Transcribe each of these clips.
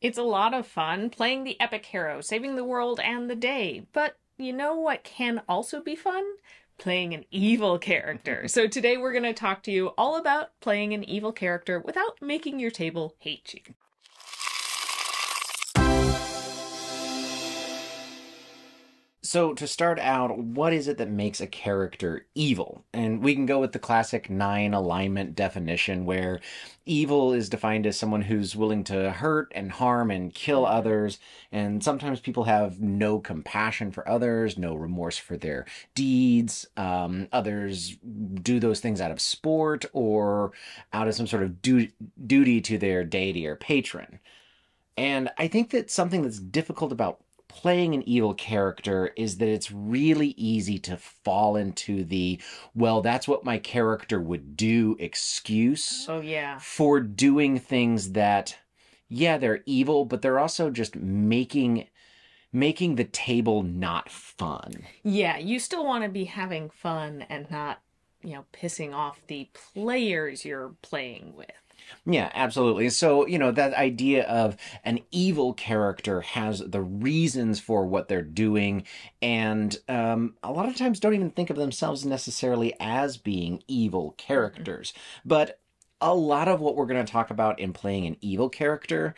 It's a lot of fun playing the epic hero, saving the world and the day. But you know what can also be fun? Playing an evil character. So today we're going to talk to you all about playing an evil character without making your table hate you. So to start out, what is it that makes a character evil? And we can go with the classic 9 alignment definition where evil is defined as someone who's willing to hurt and harm and kill others. And sometimes people have no compassion for others, no remorse for their deeds. Others do those things out of sport or out of some sort of duty to their deity or patron. And I think that something that's difficult about playing an evil character is that it's really easy to fall into the, well, that's what my character would do excuse for doing things that, yeah, they're evil, but they're also just making the table not fun. Yeah, you still want to be having fun and not, pissing off the players you're playing with. Yeah, absolutely. So, that idea of an evil character has the reasons for what they're doing, and a lot of times don't even think of themselves necessarily as being evil characters. But a lot of what we're going to talk about in playing an evil character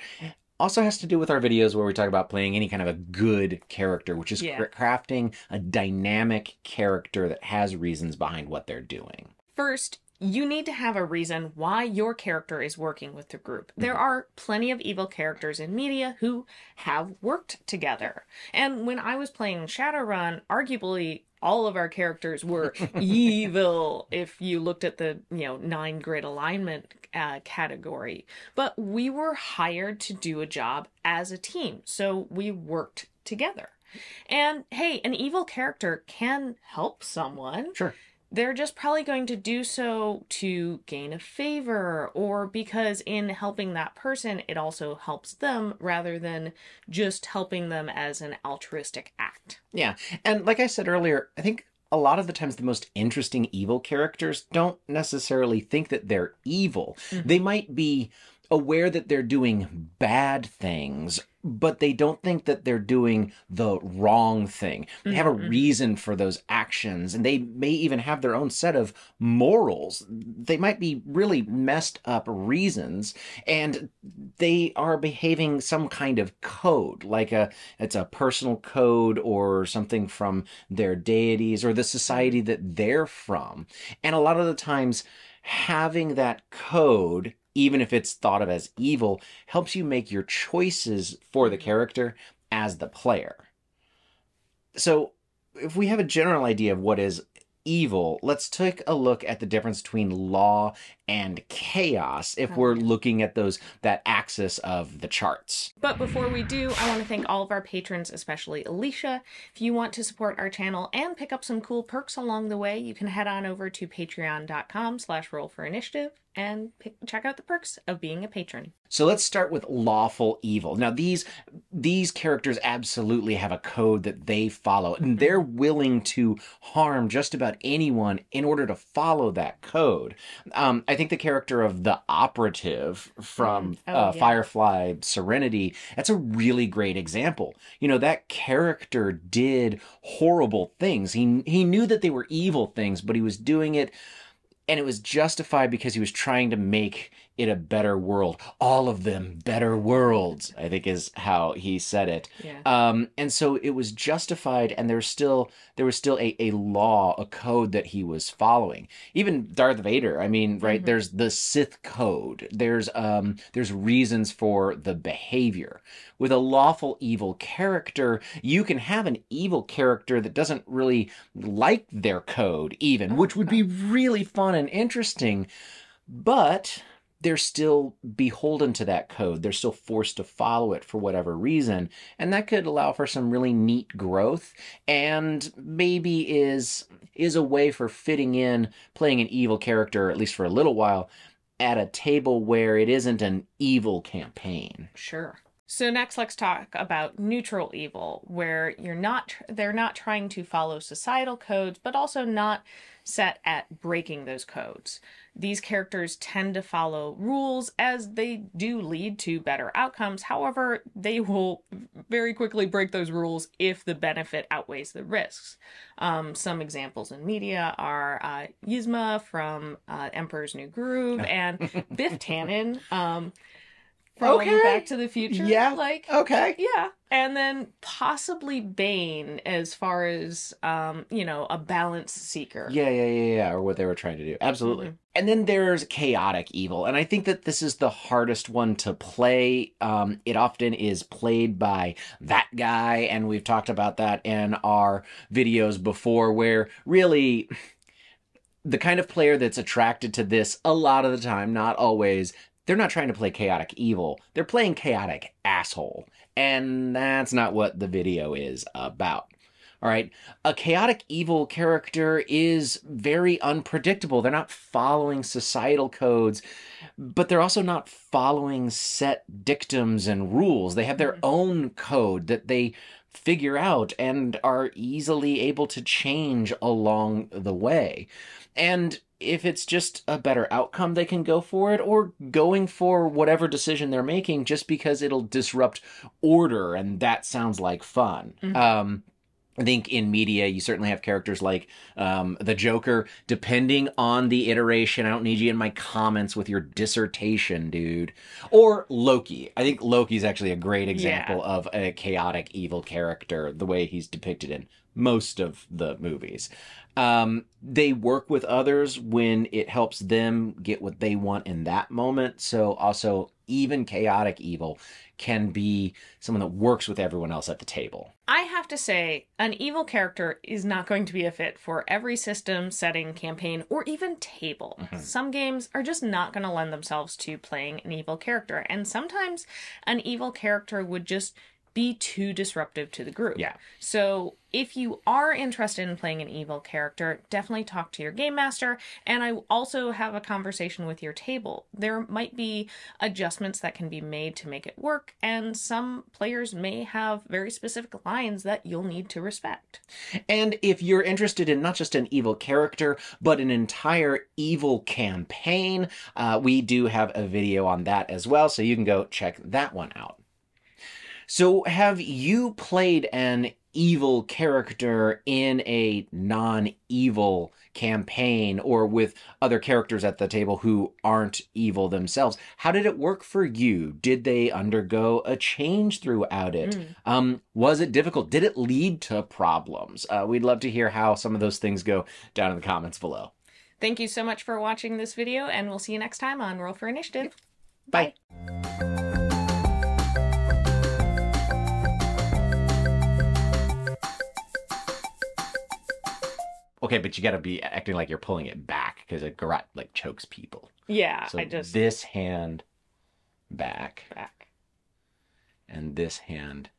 also has to do with our videos where we talk about playing any kind of a good character, which is crafting a dynamic character that has reasons behind what they're doing. First, you need to have a reason why your character is working with the group. There are plenty of evil characters in media who have worked together. And when I was playing Shadowrun, arguably all of our characters were evil if you looked at the, 9 grid alignment category. But we were hired to do a job as a team, so we worked together. And hey, an evil character can help someone. Sure. They're just probably going to do so to gain a favor or because in helping that person, it also helps them rather than just helping them as an altruistic act. Yeah. And like I said earlier, I think a lot of the times the most interesting evil characters don't necessarily think that they're evil. Mm-hmm. They might be aware that they're doing bad things, but they don't think that they're doing the wrong thing. They have a reason for those actions, and they may even have their own set of morals. They might be really messed up reasons, and they are behaving some kind of code, like it's a personal code or something from their deities or the society that they're from. And a lot of the times, having that code, even if it's thought of as evil, helps you make your choices for the character as the player. So if we have a general idea of what is evil, let's take a look at the difference between law and chaos if we're looking at that axis of the charts. But before we do, I want to thank all of our patrons, especially Alicia. If you want to support our channel and pick up some cool perks along the way, you can head on over to patreon.com/rollforinitiative and check out the perks of being a patron. So let's start with lawful evil. Now, these characters absolutely have a code that they follow, and they're willing to harm just about anyone in order to follow that code. I think the character of the operative from Firefly Serenity, that's a really great example. That character did horrible things. He knew that they were evil things, but he was doing it, and it was justified because he was trying to make it a better world. All of them better worlds, I think is how he said it. Yeah. And so it was justified, and there was still a law, a code that he was following. Even Darth Vader, right? There's the Sith code. There's reasons for the behavior. With a lawful evil character, you can have an evil character that doesn't really like their code even, which would be really fun and interesting, but they're still beholden to that code. They're still forced to follow it for whatever reason. And that could allow for some really neat growth, and maybe is a way for fitting in playing an evil character, at least for a little while, at a table where it isn't an evil campaign. Sure. So next, let's talk about neutral evil, where they're not trying to follow societal codes, but also not set at breaking those codes. these characters tend to follow rules as they do lead to better outcomes. However, they will very quickly break those rules if the benefit outweighs the risks. Some examples in media are Yzma from Emperor's New Groove and Biff Tannen from Back to the Future. Yeah. Like, okay. yeah. And then possibly Bane as far as, a balance seeker. Yeah. Or what they were trying to do. Absolutely. Mm-hmm. And then there's chaotic evil. And I think that this is the hardest one to play. It often is played by that guy. And we've talked about that in our videos before, where really the kind of player that's attracted to this a lot of the time, not always, they're not trying to play chaotic evil. They're playing chaotic asshole. And that's not what the video is about. All right. A chaotic evil character is very unpredictable. They're not following societal codes, but they're also not following set dictums and rules. They have their own code that they figure out and are easily able to change along the way. And if it's just a better outcome, they can go for it, or going for whatever decision they're making just because it'll disrupt order, and that sounds like fun. I think in media, you certainly have characters like the Joker, depending on the iteration. I don't need you in my comments with your dissertation, dude. Or Loki. I think Loki's actually a great example of a chaotic evil character, the way he's depicted in most of the movies. They work with others when it helps them get what they want in that moment. So also, even chaotic evil can be someone that works with everyone else at the table. I have to say, an evil character is not going to be a fit for every system, setting, campaign, or even table. Some games are just not going to lend themselves to playing an evil character, and sometimes an evil character would just be too disruptive to the group. Yeah. So if you are interested in playing an evil character, definitely talk to your game master, and I also have a conversation with your table. There might be adjustments that can be made to make it work, and some players may have very specific lines that you'll need to respect. And if you're interested in not just an evil character, but an entire evil campaign, we do have a video on that as well, so you can go check that one out. So have you played an evil character in a non-evil campaign, or with other characters at the table who aren't evil themselves? How did it work for you? Did they undergo a change throughout it? Was it difficult? Did it lead to problems? We'd love to hear how some of those things go down in the comments below. Thank you so much for watching this video, and we'll see you next time on Roll for Initiative. Bye. Okay, but you gotta be acting like you're pulling it back, because a garrote like chokes people. Yeah, so this hand back. And this hand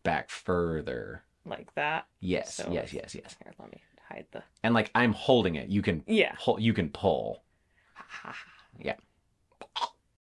back further. Like that? Yes, so, yes. Here, let me hide the... And like I'm holding it. You can you can pull. Yeah.